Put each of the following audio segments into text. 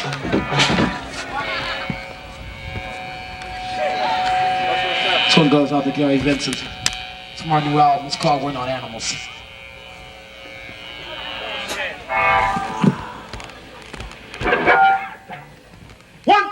This one goes out to Gary Vincent. It's my new album. It's called We're Not Animals. Why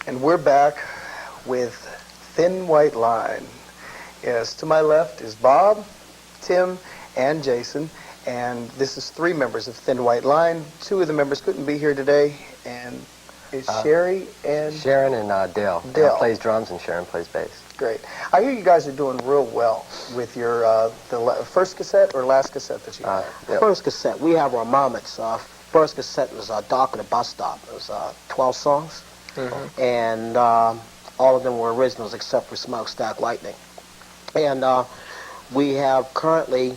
And we're back with Thin White Line. Yes, to my left is Bob, Tim, and Jason. And this is 3 members of Thin White Line. 2 of the members couldn't be here today. And it's Sherry and... Sharon and Dale. Dale plays drums and Sharon plays bass. Great. I hear you guys are doing real well with your the first cassette or last cassette that you had? Yep. First cassette. We have our moments. First cassette was Dock at the Bus Stop. It was 12 songs. Mm-hmm. And all of them were originals except for Smokestack Lightning. And we have currently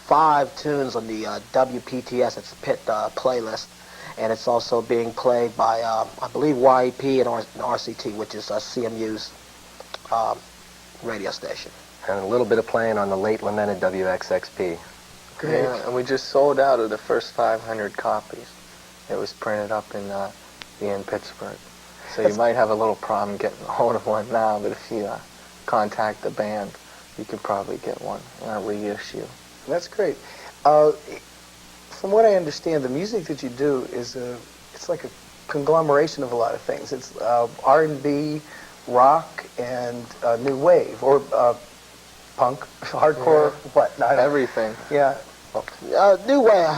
5 tunes on the WPTS, it's a PIT playlist, and it's also being played by, I believe, YEP and RCT, which is CMU's radio station. And a little bit of playing on the late lamented WXXP. Great. Yeah, and we just sold out of the first 500 copies. It was printed up in Pittsburgh. So you might have a little problem getting a hold of one now, but if you contact the band, you could probably get one in a reissue. That's great. From what I understand, the music that you do is it's like a conglomeration of a lot of things. It's R&B, rock, and new wave, or punk, hardcore, what? No, Everything. Yeah. New wave,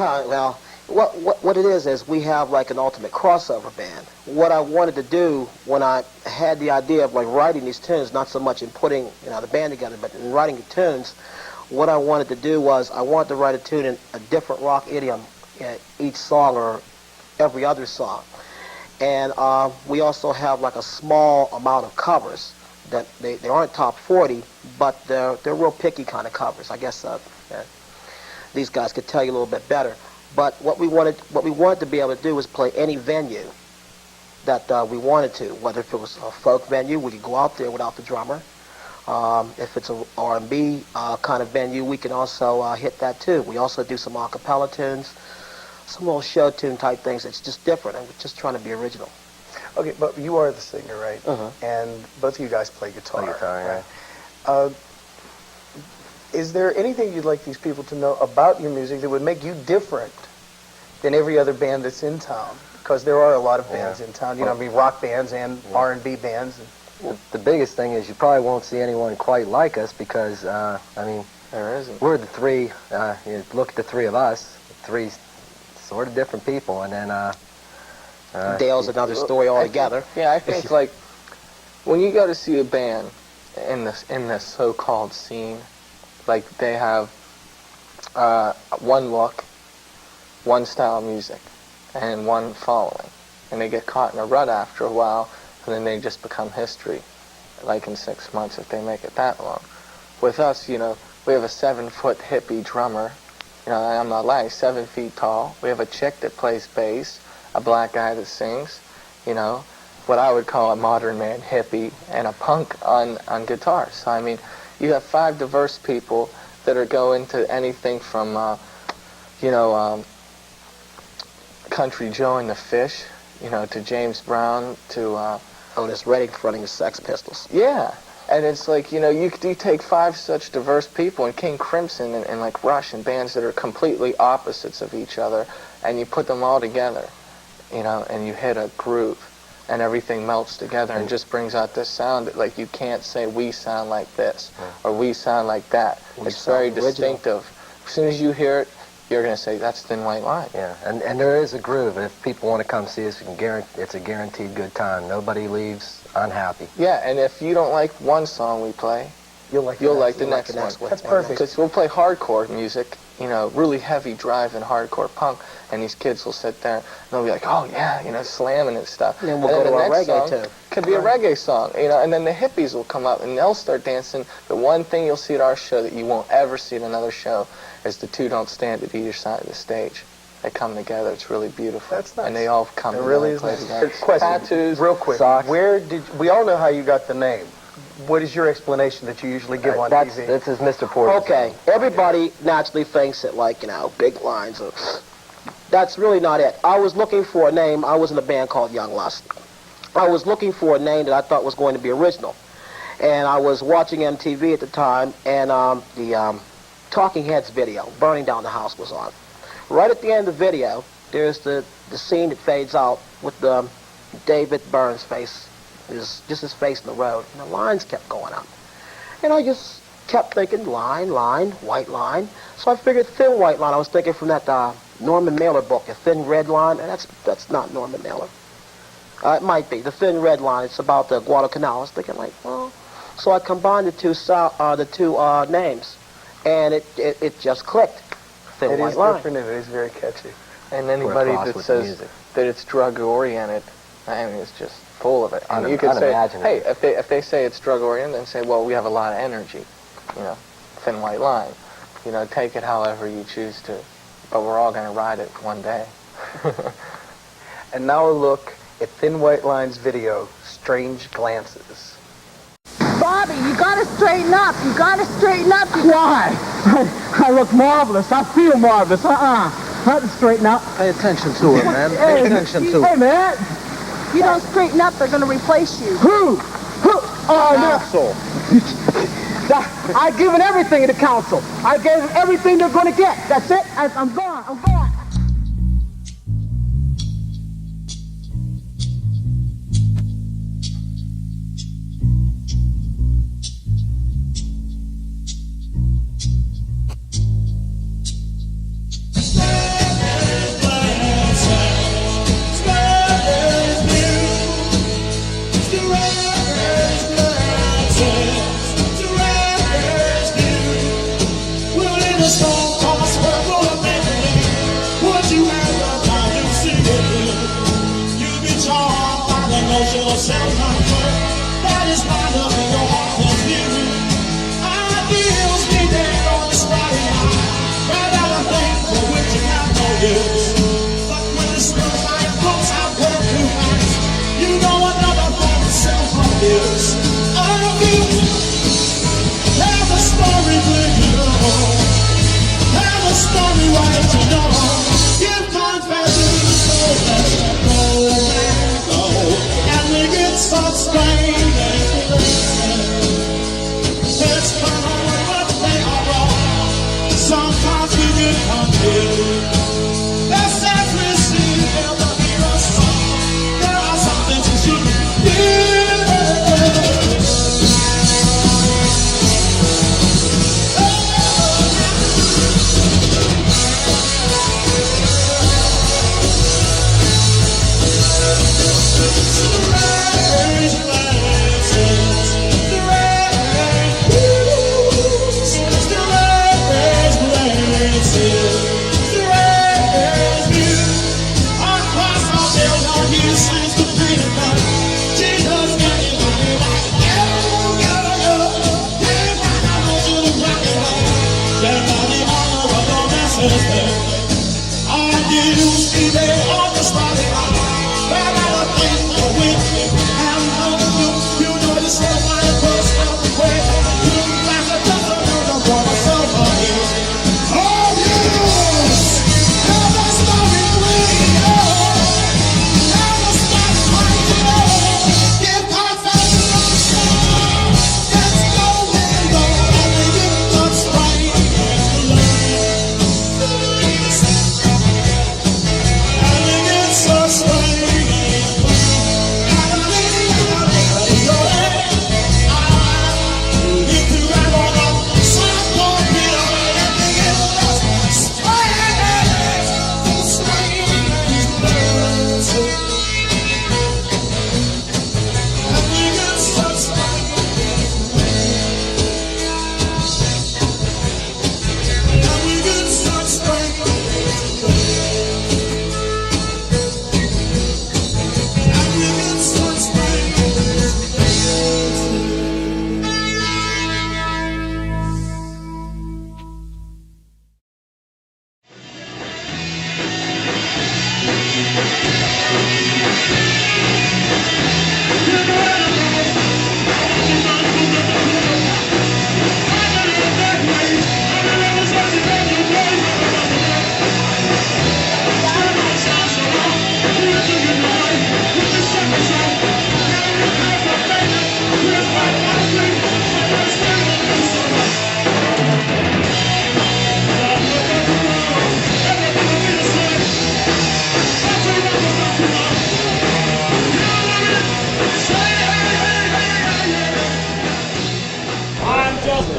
well, what it is we have like an ultimate crossover band. What I wanted to do when I had the idea of like writing these tunes, not so much in putting the band together, but in writing the tunes, what I wanted to do was I wanted to write a tune in a different rock idiom each song or every other song. And we also have like a small amount of covers that they aren't top 40, but they're real picky kind of covers. I guess these guys could tell you a little bit better. But what we wanted to be able to do was play any venue that we wanted to. Whether if it was a folk venue, we could go out there without the drummer. If it's an R&B kind of venue, we can also hit that too. We also do some a cappella tunes, some little show tune type things. It's just different, and we're just trying to be original. Okay, but you are the singer, right? And both of you guys play guitar. Right? Is there anything you'd like these people to know about your music that would make you different than every other band that's in town? Because there are a lot of bands in town. You know, I mean, rock bands and R&B bands. Well, the biggest thing is you probably won't see anyone quite like us because, I mean, There isn't. we're the three, you look at the three of us, three sort of different people, and then... Dale's another story altogether. I think like when you go to see a band in this so-called scene, like they have one look, one style of music, and one following, and they get caught in a rut after a while, and then they just become history, like in 6 months if they make it that long. With us, you know, we have a 7-foot hippie drummer. You know, I'm not lying, 7 feet tall. We have a chick that plays bass, a black guy that sings, you know, what I would call a modern man hippie, and a punk on guitar. So, I mean, you have 5 diverse people that are going to anything from, you know, Country Joe and the Fish, you know, to James Brown, to... Otis Redding fronting the Sex Pistols. Yeah. And it's like, you know, you take 5 such diverse people, and King Crimson and like Rush, and bands that are completely opposites of each other, and you put them all together, you know, and you hit a groove, and everything melts together and just brings out this sound that, like, you can't say we sound like this or we sound like that. It's very distinctive. As soon as you hear it, you're going to say, that's Thin White Line. Yeah, and there is a groove. If people want to come see us, it's a guaranteed good time. Nobody leaves unhappy. Yeah, and if you don't like one song we play, you'll like the next one. That's perfect. Because we'll play hardcore music, you know, really heavy drive and hardcore punk, and these kids will sit there and they'll be like, oh yeah, you know, slamming and stuff. And then we'll go to our reggae too. Could be a reggae song, you know, and then the hippies will come up and they'll start dancing. The one thing you'll see at our show that you won't ever see at another show is the two don't stand at either side of the stage. They come together. It's really beautiful. That's nice. And they all come together. It really is play nice. together. Question, Tattoos, real quick. socks. We all know how you got the name. What is your explanation that you usually give on TV? This is Mr. Porter's. Okay, everybody naturally thinks that, like, you know, big lines. That's really not it. I was looking for a name. I was in a band called Young Lust. I was looking for a name that I thought was going to be original. And I was watching MTV at the time, and the Talking Heads video, Burning Down the House, was on. Right at the end of the video, there's the scene that fades out with David Byrne's face, just his face in the road, and the lines kept going up. And I just kept thinking, line, white line. So I figured Thin White Line. I was thinking from that Norman Mailer book, A Thin Red Line, and that's not Norman Mailer. It might be. The Thin Red Line, it's about the Guadalcanal. I was thinking, like, well, so I combined the two names, and it just clicked. Thin White Line. It is different, and it is very catchy. And anybody that says that it's drug-oriented, I mean, it's just full of it. And you could say, hey, if they say it's drug-oriented, then say, well, we have a lot of energy, you know, Thin White Line. You know, take it however you choose to. But we're all going to ride it one day. And now a look at Thin White Line's video, Strange Glances. Bobby, you gotta straighten up. You gotta straighten up. Why? I look marvelous. I feel marvelous. Try to straighten up. Pay attention to her, man. Pay attention to her. Hey, man. You don't straighten up, they're going to replace you. Who? Oh, no. I've given everything to the council. I gave them everything they're going to get. That's it. I'm gone. I'm gone. That is my love in your heart and view. Ideals be dead on the starting line. Rather than things for which you have no use. But when the springtime comes out there through nights, you know another form of self-abuse. There's a story with you. There's a story right to know. Give confession so let's let go. Such strange it's fun but they are wrong. Sometimes we get confused. There's sad receive there will be a song. There are some things you shouldn't do.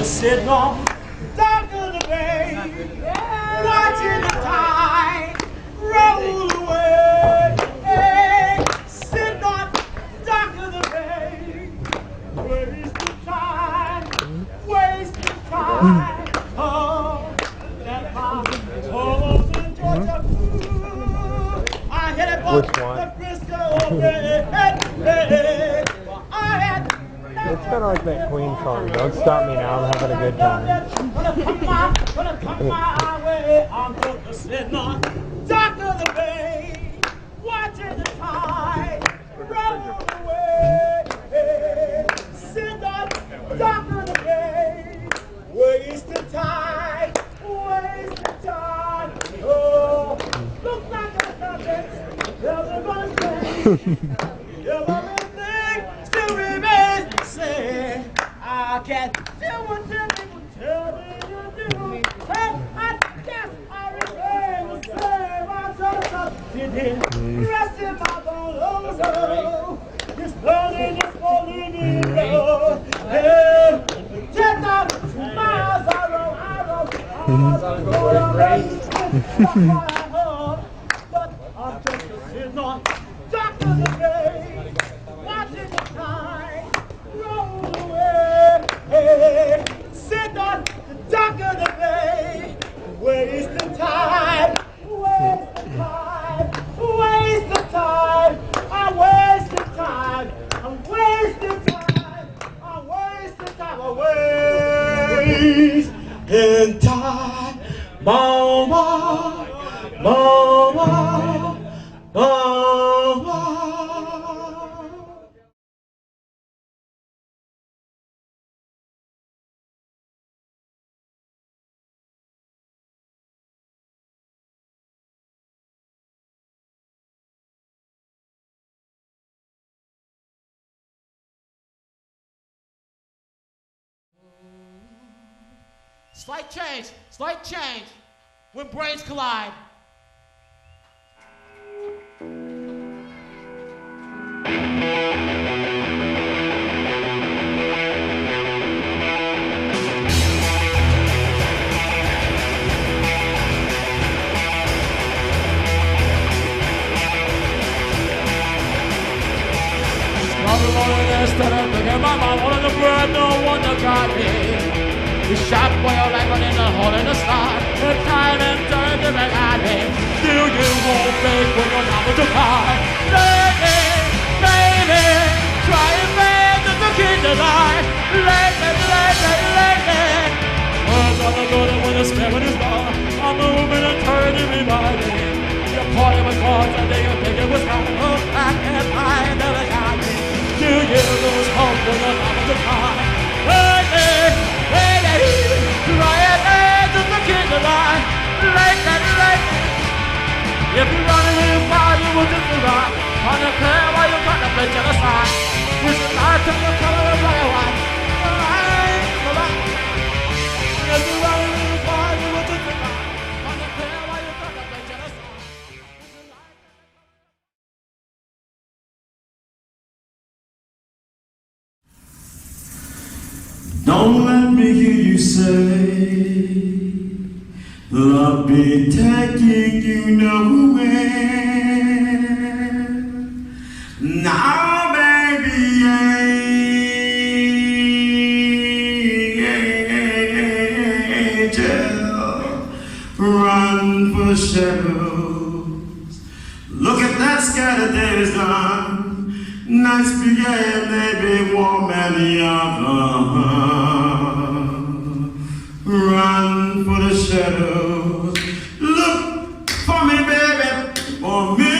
Sitting on the dock of the bay, watching the tide roll away. Hey, sitting on the dock of the bay, wasting time, wasting time. Oh, that mountain almost in Georgia. I hit it on the Frisco Bay. Hey, well, I had. It's kind of like that Queen song, Don't Stop Me Now, I'm having a good time. Gonna come my way, I'm just sitting on dock of the bay, watching the tide roll away. Sitting on dock of the bay, wasting time, wasting time. Oh. Everything still remains the same. I can't do what some people tell me to do. And I guess I remain the same. I'm just sitting, resting my bones. This morning, road. Hey, 10,000 miles I rode. But I'm just sitting on dock of the bay, watching the tide roll away. Hey, sitting on the dock of the bay, waste the time, waste the time, waste the time. I waste the time, I waste the time, I waste the time, I waste in time. Mama, mama, mama. Slight change, when brains collide. Wanted the bread, no wonder God made. We shot for your life in the hole in the sky. The time and turn to back at him. Do you hold faith when you're not to cry? Lady, baby, try and make the kid to lie. Lady. Words on the good and when the spirit is gone. I'm moving and turning me riding. Your party was gone, and then you think it was gone. Look back and find never got me. Do you lose hope when you're not to cry? Lady, try and answer the kid to lie. Lady. If you run in your fire, you will just survive. On the care while you contemplate genocide. With your life to the color of black and white. If you run in your fire, you will just survive. On the care while you contemplate genocide. Don't let me hear you say that I'll be taking you nowhere. Now, baby, angel, run for shadows. Look at that scattered days done. Nice big air, baby, warm and young. Run for the shadows. Look for me, baby, for me.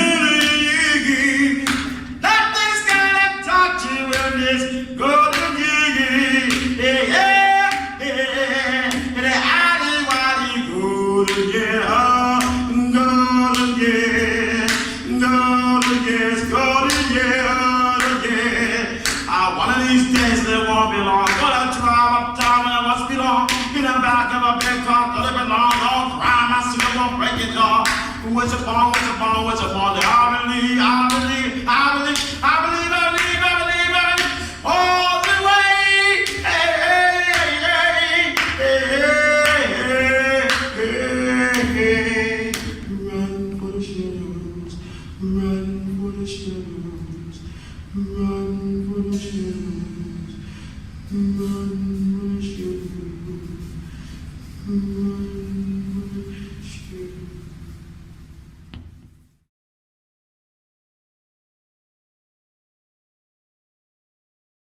That thing's gotta touch you in this golden gig. Yeah. In the alley while you go to get up. Go to get. One of these days they won't be long. Gonna drive uptown and it must be long. In the back of a big car, delivering long. Don't cry, my sister won't break your jaw. What's upon? I believe. All the way. Hey. Run for the shadows. Run.